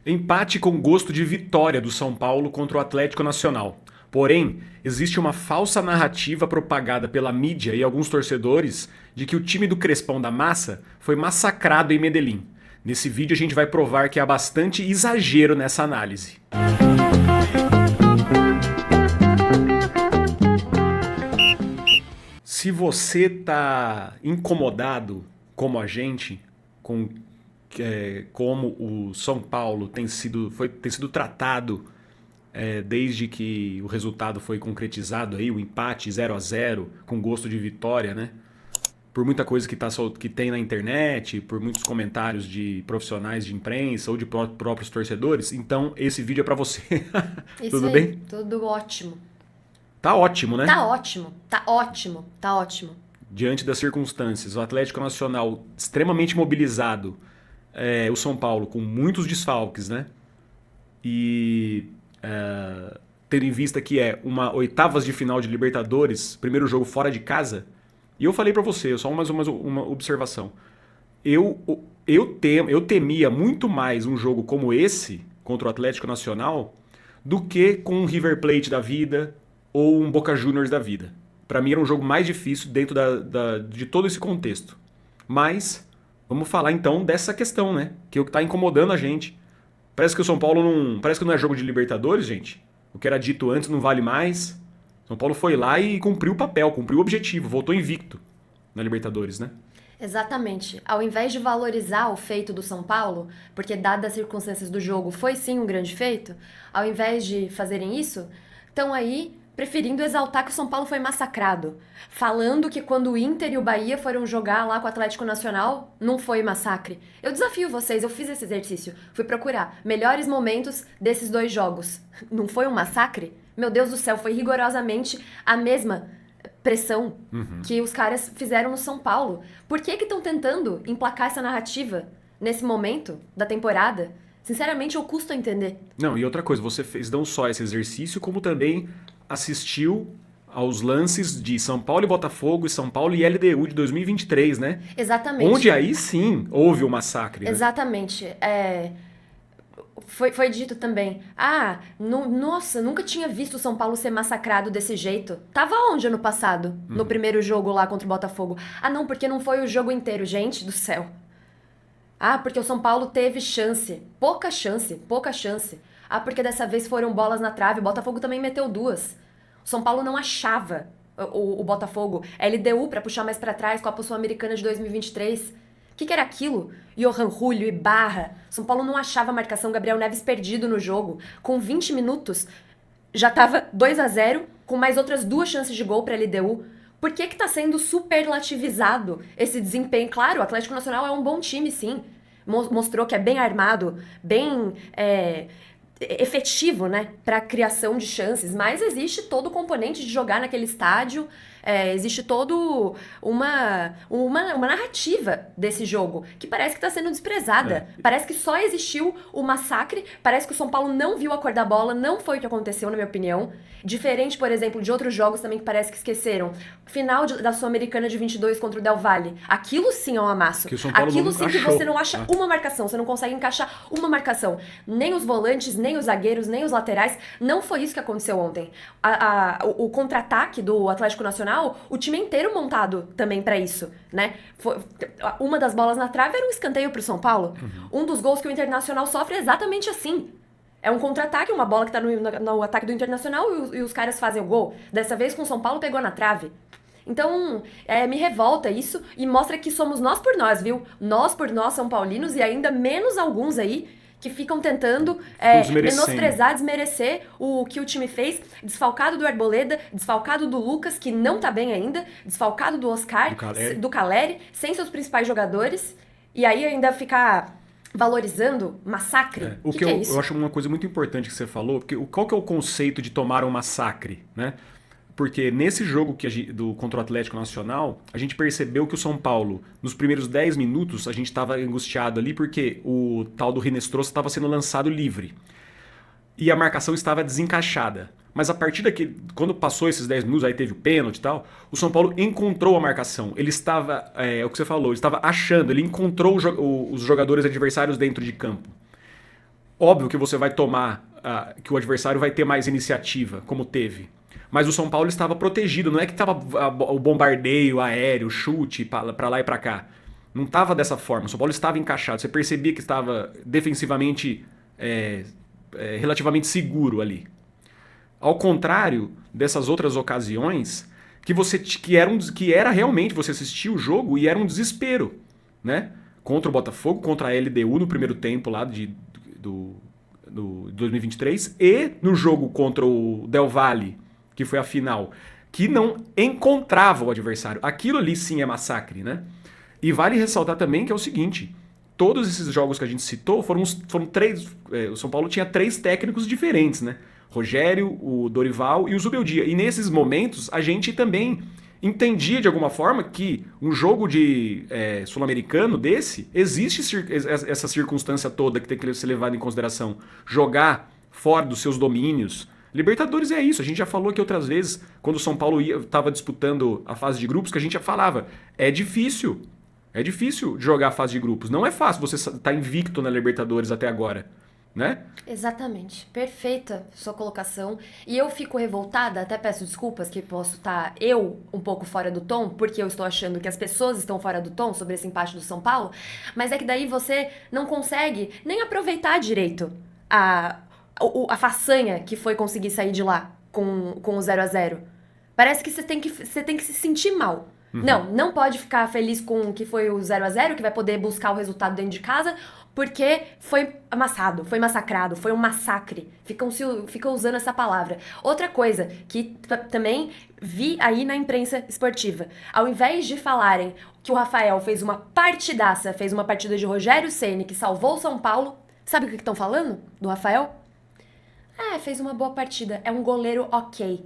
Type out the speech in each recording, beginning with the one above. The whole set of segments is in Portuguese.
Empate com gosto de vitória do São Paulo contra o Atlético Nacional. Porém, existe uma falsa narrativa propagada pela mídia e alguns torcedores de que o time do Crespão da Massa foi massacrado em Medellín. Nesse vídeo a gente vai provar que há bastante exagero nessa análise. Se você tá incomodado, como a gente, com como o São Paulo tem sido tratado desde que o resultado foi concretizado, aí, o empate 0-0 com gosto de vitória, né? Por muita coisa que tem na internet, por muitos comentários de profissionais de imprensa ou de próprios torcedores, então esse vídeo é pra você. Isso Tudo aí, bem? tudo ótimo. Tá ótimo, né? Tá ótimo, tá ótimo, tá ótimo. Diante das circunstâncias, o Atlético Nacional extremamente mobilizado, o São Paulo com muitos desfalques, né? E tendo em vista que é uma oitavas de final de Libertadores, primeiro jogo fora de casa, e eu falei pra você, só mais uma observação. Eu temia muito mais um jogo como esse, contra o Atlético Nacional, do que com um River Plate da vida ou um Boca Juniors da vida. Pra mim era um jogo mais difícil dentro de todo esse contexto. Mas vamos falar então dessa questão, né? Que é o que tá incomodando a gente. Parece que o São Paulo não. Parece que não é jogo de Libertadores, gente. O que era dito antes não vale mais. São Paulo foi lá e cumpriu o papel, cumpriu o objetivo, voltou invicto na Libertadores, né? Exatamente. Ao invés de valorizar o feito do São Paulo, porque dadas as circunstâncias do jogo foi sim um grande feito, ao invés de fazerem isso, estão aí preferindo exaltar que o São Paulo foi massacrado. Falando que quando o Inter e o Bahia foram jogar lá com o Atlético Nacional, não foi massacre. Eu desafio vocês, eu fiz esse exercício. Fui procurar melhores momentos desses dois jogos. Não foi um massacre? Meu Deus do céu, foi rigorosamente a mesma pressão que os caras fizeram no São Paulo. Por que estão tentando emplacar essa narrativa nesse momento da temporada? Sinceramente, eu custo a entender. Não, e outra coisa, você fez não só esse exercício, como também assistiu aos lances de São Paulo e Botafogo e São Paulo e LDU de 2023, né? Exatamente. Onde aí sim houve o massacre, né? Exatamente. Foi dito também, nossa, nunca tinha visto o São Paulo ser massacrado desse jeito. Tava onde ano passado? No primeiro jogo lá contra o Botafogo? Ah, não, porque não foi o jogo inteiro, gente do céu. Ah, porque o São Paulo teve chance. Pouca chance, pouca chance. Ah, porque dessa vez foram bolas na trave. O Botafogo também meteu duas. O São Paulo não achava o Botafogo. LDU pra puxar mais pra trás, Copa Sul-Americana de 2023. O que era aquilo? Johan Julio e Barra. São Paulo não achava a marcação. Gabriel Neves perdido no jogo. Com 20 minutos, já tava 2-0, com mais outras duas chances de gol pra LDU. Por que tá sendo superlativizado esse desempenho? Claro, o Atlético Nacional é um bom time, sim. Mostrou que é bem armado, bem efetivo, né, para criação de chances, mas existe todo o componente de jogar naquele estádio, existe todo uma narrativa desse jogo que parece que está sendo desprezada. Parece que só existiu o massacre, parece que o São Paulo não viu a cor da bola, não foi o que aconteceu, na minha opinião. Diferente, por exemplo, de outros jogos também que parece que esqueceram. Final da Sul-Americana de 22 contra o Del Valle. Aquilo sim é um amasso. Aquilo sim que você não acha uma marcação, você não consegue encaixar uma marcação. Nem os volantes, nem os zagueiros, nem os laterais. Não foi isso que aconteceu ontem. O contra-ataque do Atlético Nacional, o time inteiro montado também pra isso, né? Uma das bolas na trave era um escanteio pro São Paulo. Um dos gols que o Internacional sofre é exatamente assim. É um contra-ataque, uma bola que tá no ataque do Internacional e os caras fazem o gol. Dessa vez com o São Paulo pegou na trave. Então, me revolta isso e mostra que somos nós por nós, viu? Nós por nós, São Paulinos, e ainda menos alguns aí que ficam tentando menosprezar, desmerecer o que o time fez, desfalcado do Arboleda, desfalcado do Lucas, que não tá bem ainda, desfalcado do Oscar, do Caleri, sem seus principais jogadores, e aí ainda ficar valorizando massacre. O que é isso? Eu acho uma coisa muito importante que você falou, porque qual que é o conceito de tomar um massacre, né? Porque nesse jogo contra o Atlético Nacional, a gente percebeu que o São Paulo, nos primeiros 10 minutos, a gente estava angustiado ali porque o tal do Rinestrosa estava sendo lançado livre. E a marcação estava desencaixada. Mas a partir daqui, quando passou esses 10 minutos, aí teve o pênalti e tal, o São Paulo encontrou a marcação. Ele estava, o que você falou, ele estava achando, ele encontrou os jogadores adversários dentro de campo. Óbvio que você vai tomar, que o adversário vai ter mais iniciativa, como teve. Mas o São Paulo estava protegido, não é que estava o bombardeio aéreo, o chute para lá e para cá. Não estava dessa forma. O São Paulo estava encaixado. Você percebia que estava defensivamente relativamente seguro ali. Ao contrário dessas outras ocasiões, que era realmente, você assistia o jogo e era um desespero, né? Contra o Botafogo, contra a LDU no primeiro tempo lá do 2023 e no jogo contra o Del Valle, que foi a final, que não encontrava o adversário. Aquilo ali sim é massacre, né? E vale ressaltar também que é o seguinte, todos esses jogos que a gente citou foram três. O São Paulo tinha 3 técnicos diferentes, né? Rogério, o Dorival e o Zubeldia. E nesses momentos a gente também entendia de alguma forma que um jogo de sul-americano desse, existe essa circunstância toda que tem que ser levada em consideração. Jogar fora dos seus domínios. Libertadores é isso, a gente já falou aqui outras vezes, quando o São Paulo estava disputando a fase de grupos, que a gente já falava, é difícil jogar a fase de grupos. Não é fácil você estar invicto na Libertadores até agora, né? Exatamente. Perfeita sua colocação. E eu fico revoltada, até peço desculpas que posso estar eu um pouco fora do tom, porque eu estou achando que as pessoas estão fora do tom sobre esse empate do São Paulo, mas é que daí você não consegue nem aproveitar direito a façanha que foi conseguir sair de lá com o 0-0. Parece que você tem que se sentir mal. Não pode ficar feliz com o que foi o 0-0, que vai poder buscar o resultado dentro de casa, porque foi amassado, foi massacrado, foi um massacre. Ficam usando essa palavra. Outra coisa que também vi aí na imprensa esportiva. Ao invés de falarem que o Rafael fez uma partidaça, fez uma partida de Rogério Ceni que salvou o São Paulo, sabe o que estão falando do Rafael? Fez uma boa partida, é um goleiro ok.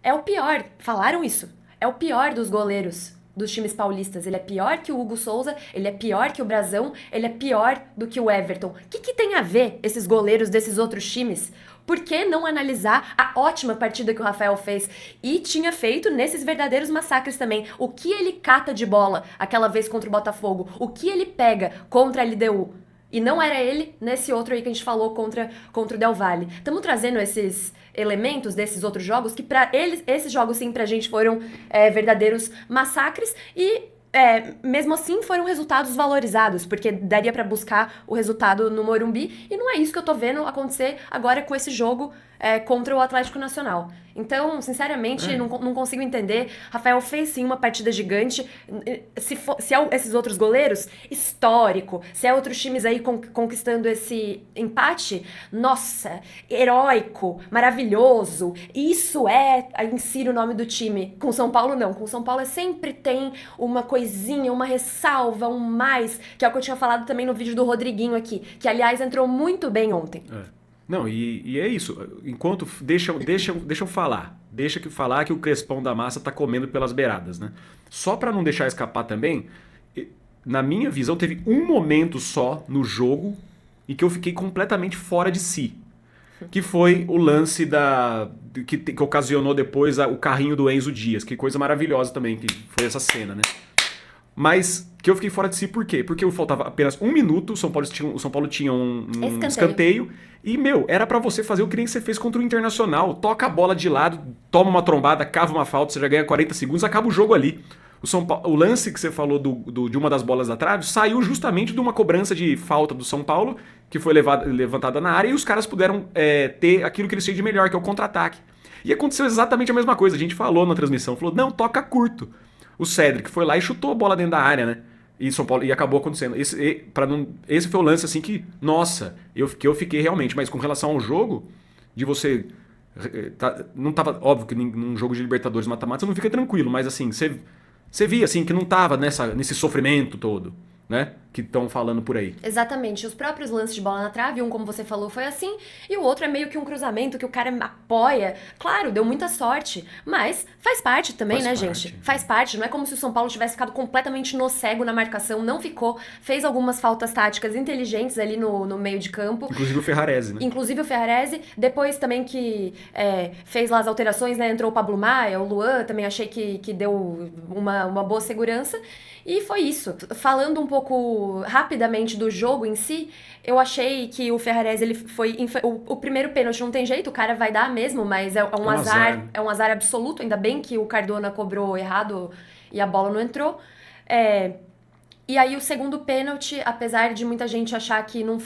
É o pior, falaram isso. É o pior dos goleiros dos times paulistas. Ele é pior que o Hugo Souza, ele é pior que o Brazão, ele é pior do que o Everton. O que tem a ver esses goleiros desses outros times? Por que não analisar a ótima partida que o Rafael fez? E tinha feito nesses verdadeiros massacres também. O que ele cata de bola aquela vez contra o Botafogo? O que ele pega contra a LDU? E não era ele nesse outro aí que a gente falou contra o Del Valle. Estamos trazendo esses elementos desses outros jogos que esses jogos sim pra gente foram verdadeiros massacres e mesmo assim foram resultados valorizados, porque daria pra buscar o resultado no Morumbi e não é isso que eu tô vendo acontecer agora com esse jogo contra o Atlético Nacional. Então, sinceramente, não consigo entender. Rafael fez sim uma partida gigante. Se é esses outros goleiros, histórico. Se é outros times aí conquistando esse empate, nossa, heróico, maravilhoso. Isso insira o nome do time. Com São Paulo, não. Com São Paulo sempre tem uma coisinha, uma ressalva, um mais, que é o que eu tinha falado também no vídeo do Rodriguinho aqui, que aliás entrou muito bem ontem. Não, e é isso. Enquanto deixa eu falar. Deixa que falar que o Crespão da Massa tá comendo pelas beiradas, né? Só para não deixar escapar também, na minha visão, teve um momento só no jogo em que eu fiquei completamente fora de si. Que foi o lance que ocasionou depois o carrinho do Enzo Dias. Que coisa maravilhosa também, que foi essa cena, né? Mas que eu fiquei fora de si por quê? Porque faltava apenas 1 minuto, o São Paulo tinha um escanteio. E, era pra você fazer o que nem você fez contra o Internacional. Toca a bola de lado, toma uma trombada, cava uma falta, você já ganha 40 segundos, acaba o jogo ali. O lance que você falou de uma das bolas da trave saiu justamente de uma cobrança de falta do São Paulo, que foi levantada na área, e os caras puderam ter aquilo que eles tinham de melhor, que é o contra-ataque. E aconteceu exatamente a mesma coisa. A gente falou na transmissão, falou, não, toca curto. O Cédric foi lá e chutou a bola dentro da área, né? E São Paulo, e acabou acontecendo. Esse foi o lance assim que, nossa, eu fiquei realmente. Mas com relação ao jogo, de você... não tava, óbvio que num jogo de Libertadores mata-mata você não fica tranquilo, mas assim, você via assim que não tava nesse sofrimento todo, né? Que estão falando por aí. Exatamente. Os próprios lances de bola na trave, um, como você falou, foi assim, e o outro é meio que um cruzamento que o cara apoia. Claro, deu muita sorte, mas faz parte também, gente? Faz parte. Não é como se o São Paulo tivesse ficado completamente no cego na marcação, não ficou. Fez algumas faltas táticas inteligentes ali no meio de campo. Inclusive o Ferrarese, né? Depois também que fez lá as alterações, né? Entrou o Pablo Maia, o Luan, também achei que deu uma boa segurança. E foi isso. Falando um pouco Falando rapidamente do jogo em si, eu achei que o Ferrarese, ele foi... O primeiro pênalti não tem jeito, o cara vai dar mesmo, mas é um azar. É um azar absoluto, ainda bem que o Cardona cobrou errado e a bola não entrou. E aí o segundo pênalti, apesar de muita gente achar que não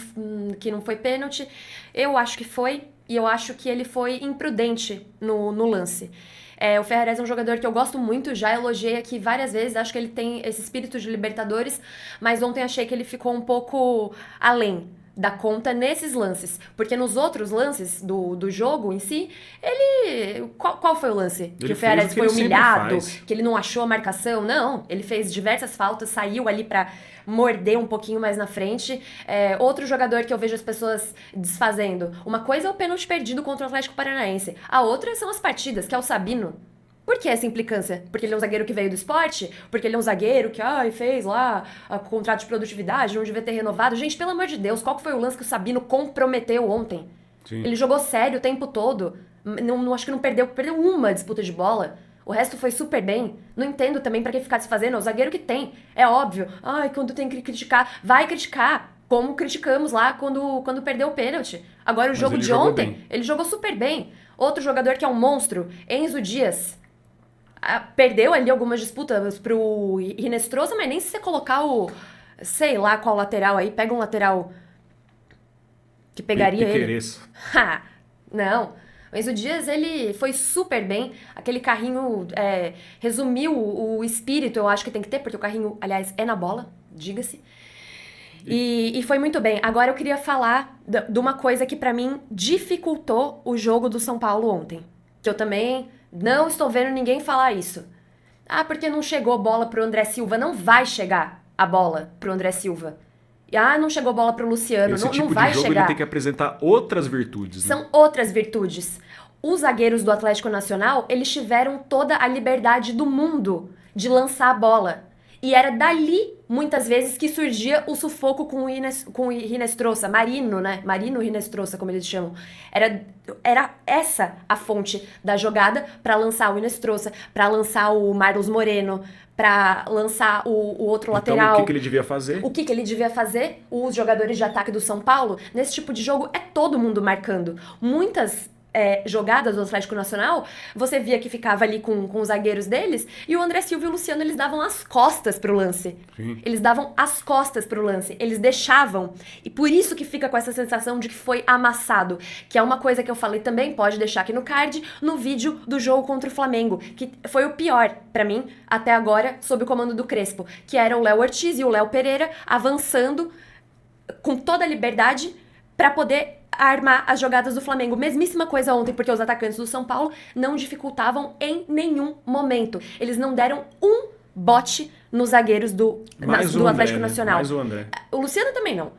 foi pênalti, eu acho que foi, e eu acho que ele foi imprudente no lance. O Ferrarese é um jogador que eu gosto muito, já elogiei aqui várias vezes, acho que ele tem esse espírito de Libertadores, mas ontem achei que ele ficou um pouco além da conta nesses lances. Porque nos outros lances do jogo em si, ele... Qual foi o lance? Que o Ferrarese foi humilhado, que ele não achou a marcação? Não, ele fez diversas faltas, saiu ali pra morder um pouquinho mais na frente. Outro jogador que eu vejo as pessoas desfazendo. Uma coisa é o pênalti perdido contra o Atlético Paranaense. A outra são as partidas, que é o Sabino. Por que essa implicância? Porque ele é um zagueiro que veio do esporte? Porque ele é um zagueiro que fez lá o contrato de produtividade, não devia ter renovado? Gente, pelo amor de Deus, qual que foi o lance que o Sabino comprometeu ontem? Sim. Ele jogou sério o tempo todo. Acho que não perdeu uma disputa de bola. O resto foi super bem. Não entendo também pra que ficar se fazendo. É o zagueiro que tem. É óbvio. Quando tem que criticar, vai criticar. Como criticamos lá quando perdeu o pênalti. Agora o jogo de ontem, ele jogou super bem. Outro jogador que é um monstro, Enzo Dias. Perdeu ali algumas disputas pro Hinestrosa, mas nem se você colocar sei lá qual lateral aí, pega um lateral que pegaria ele. Não. O Enzo Dias, ele foi super bem. Aquele carrinho resumiu o espírito, eu acho que tem que ter, porque o carrinho, aliás, é na bola, diga-se. E foi muito bem. Agora eu queria falar de uma coisa que pra mim dificultou o jogo do São Paulo ontem. Que eu também... Não estou vendo ninguém falar isso. Porque não chegou bola pro André Silva. Não vai chegar a bola pro André Silva. Não chegou bola pro Luciano. Esse não tipo vai de jogo chegar. Ele tem que apresentar outras virtudes. Né? São outras virtudes. Os zagueiros do Atlético Nacional, eles tiveram toda a liberdade do mundo de lançar a bola. E era dali, muitas vezes, que surgia o sufoco com o Hinestrosa, Marino, né? Marino Hinestrosa, como eles chamam. Era essa a fonte da jogada para lançar o Hinestrosa, para lançar o Marlos Moreno, para lançar o outro lateral. Então, o que ele devia fazer? O que ele devia fazer? Os jogadores de ataque do São Paulo, nesse tipo de jogo, é todo mundo marcando. Muitas jogadas do Atlético Nacional, você via que ficava ali com os zagueiros deles, e o André Silva e o Luciano, eles davam as costas pro lance. Sim. Eles davam as costas pro lance. Eles deixavam. E por isso que fica com essa sensação de que foi amassado. Que é uma coisa que eu falei também, pode deixar aqui no card, no vídeo do jogo contra o Flamengo, que foi o pior, pra mim, até agora, sob o comando do Crespo, que era o Léo Ortiz e o Léo Pereira avançando com toda a liberdade pra poder armar as jogadas do Flamengo. Mesmíssima coisa ontem, porque os atacantes do São Paulo não dificultavam em nenhum momento. Eles não deram um bote nos zagueiros do Atlético Nacional. Mais o André. O Luciano também não.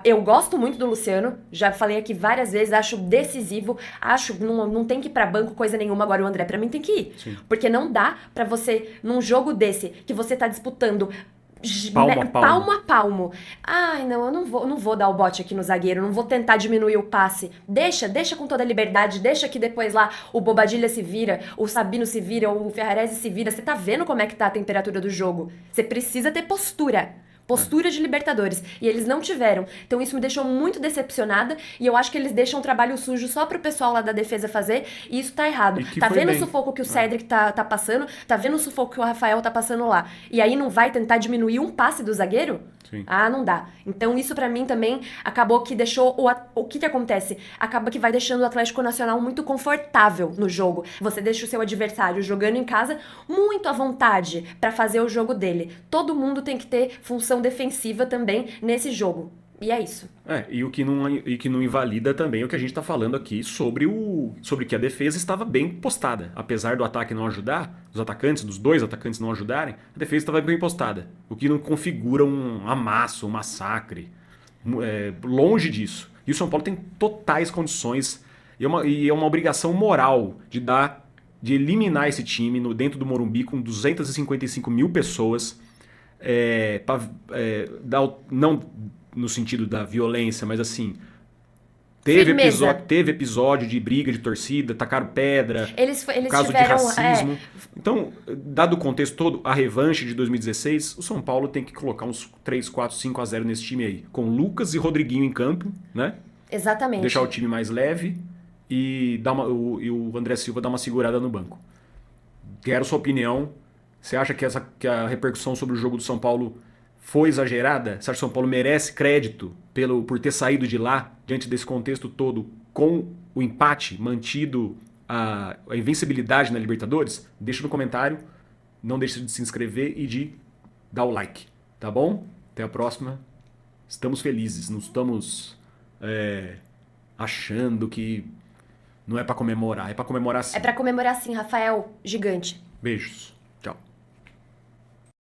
Eu gosto muito do Luciano, já falei aqui várias vezes, acho decisivo, acho não tem que ir pra banco coisa nenhuma, agora o André pra mim tem que ir. Sim. Porque não dá pra você, num jogo desse, que você tá disputando palmo a palmo. Não, eu não vou dar o bote aqui no zagueiro, não vou tentar diminuir o passe. Deixa com toda a liberdade, deixa que depois lá o Bobadilha se vira, o Sabino se vira, o Ferrarese se vira. Você tá vendo como é que tá a temperatura do jogo. Você precisa ter postura. Postura de Libertadores. E eles não tiveram. Então isso me deixou muito decepcionada. E eu acho que eles deixam o trabalho sujo só pro pessoal lá da defesa fazer. E isso tá errado. Tá vendo o sufoco que o Cedric tá passando? Tá vendo o sufoco que o Rafael tá passando lá? E aí não vai tentar diminuir um passe do zagueiro? Sim. Não dá. Então isso pra mim também acabou que deixou... O que acontece? Acaba que vai deixando o Atlético Nacional muito confortável no jogo. Você deixa o seu adversário jogando em casa muito à vontade pra fazer o jogo dele. Todo mundo tem que ter função defensiva também nesse jogo. E é isso. E o que não invalida também o que a gente está falando aqui sobre que a defesa estava bem postada. Apesar do ataque não ajudar, dos dois atacantes não ajudarem, a defesa estava bem postada. O que não configura um amasso, um massacre. Longe disso. E o São Paulo tem totais condições e é uma obrigação moral de eliminar esse time dentro do Morumbi com 255 mil pessoas. Não no sentido da violência, mas assim, Firmeza. Teve episódio de briga de torcida, tacaram pedra, Eles caso de tiveram. racismo. Então, dado o contexto todo, a revanche de 2016, o São Paulo tem que colocar uns 3, 4, 5 a 0 nesse time aí. Com Lucas e Rodriguinho em campo, né? Exatamente. Deixar o time mais leve e o André Silva dar uma segurada no banco. Quero sua opinião. Você acha que a repercussão sobre o jogo do São Paulo foi exagerada? Você acha que o São Paulo merece crédito por ter saído de lá, diante desse contexto todo, com o empate, mantido a invencibilidade na Libertadores? Deixa no comentário. Não deixe de se inscrever e de dar o like. Tá bom? Até a próxima. Estamos felizes. Não estamos achando que não é pra comemorar. É pra comemorar sim. É pra comemorar sim, Rafael. Gigante. Beijos.